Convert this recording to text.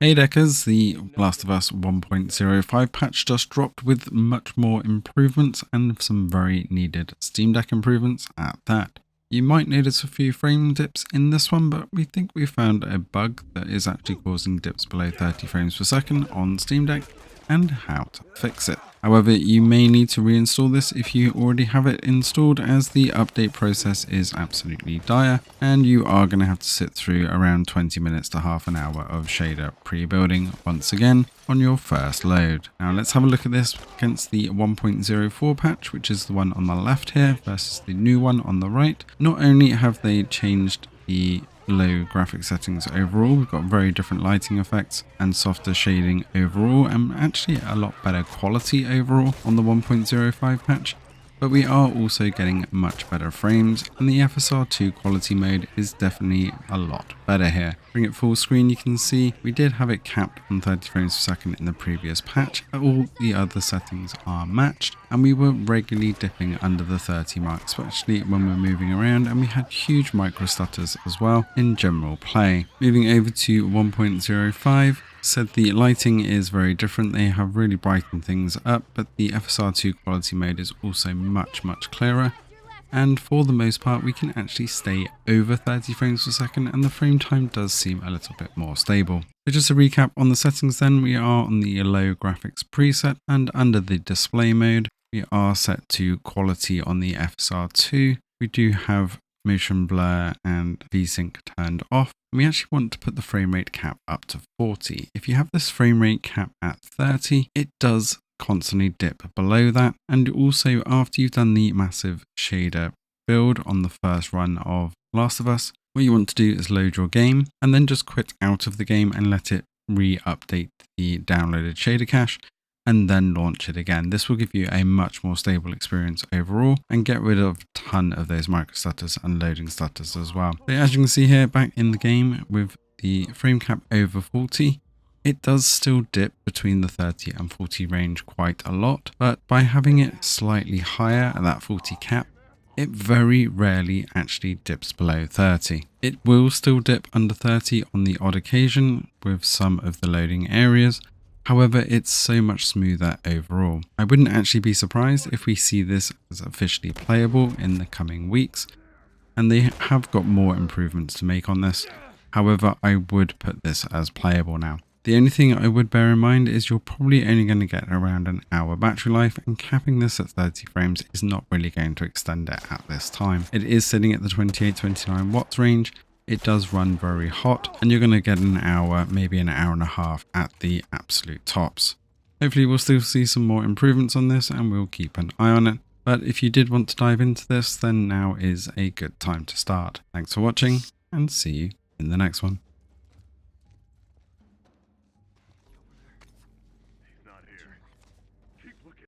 Hey Deckers, the Last of Us 1.05 patch just dropped with much more improvements and some very needed Steam Deck improvements at that. You might notice a few frame dips in this one, but we think we found a bug that is actually causing dips below 30 frames per second on Steam Deck and how to fix it. However, you may need to reinstall this if you already have it installed, as the update process is absolutely dire and you are going to have to sit through around 20 minutes to half an hour of shader pre-building once again on your first load. Now let's have a look at this against the 1.04 patch, which is the one on the left here, versus the new one on the right. Not only have they changed the low graphic settings overall, we've got very different lighting effects and softer shading overall, and actually a lot better quality overall on the 1.05 patch. But we are also getting much better frames, and the FSR2 quality mode is definitely a lot better here. Bring it full screen, you can see we did have it capped on 30 frames per second in the previous patch, but all the other settings are matched, and we were regularly dipping under the 30 mark, especially when we're moving around, and we had huge micro stutters as well in general play. Moving over to 1.05, said the lighting is very different. They have really brightened things up, but the FSR2 quality mode is also much clearer, and for the most part we can actually stay over 30 frames per second, and the frame time does seem a little bit more stable. So just a recap on the settings then, we are on the low graphics preset, and under the display mode we are set to quality on the FSR2. We do have motion blur and VSync turned off. We actually want to put the frame rate cap up to 40. If you have this frame rate cap at 30, it does constantly dip below that. And also, after you've done the massive shader build on the first run of Last of Us, what you want to do is load your game and then just quit out of the game and let it re-update the downloaded shader cache, and then launch it again. This will give you a much more stable experience overall and get rid of a ton of those micro stutters and loading stutters as well. So as you can see here, back in the game with the frame cap over 40, it does still dip between the 30 and 40 range quite a lot, but by having it slightly higher at that 40 cap, it very rarely actually dips below 30. It will still dip under 30 on the odd occasion with some of the loading areas. However, it's so much smoother overall. I wouldn't actually be surprised if we see this as officially playable in the coming weeks, and they have got more improvements to make on this. However, I would put this as playable now. The only thing I would bear in mind is you're probably only going to get around an hour battery life, and capping this at 30 frames is not really going to extend it at this time. It is sitting at the 28-29 watts range. It does run very hot, and you're going to get an hour, maybe an hour and a half at the absolute tops. Hopefully we'll still see some more improvements on this, and we'll keep an eye on it. But if you did want to dive into this, then now is a good time to start. Thanks for watching, and see you in the next one.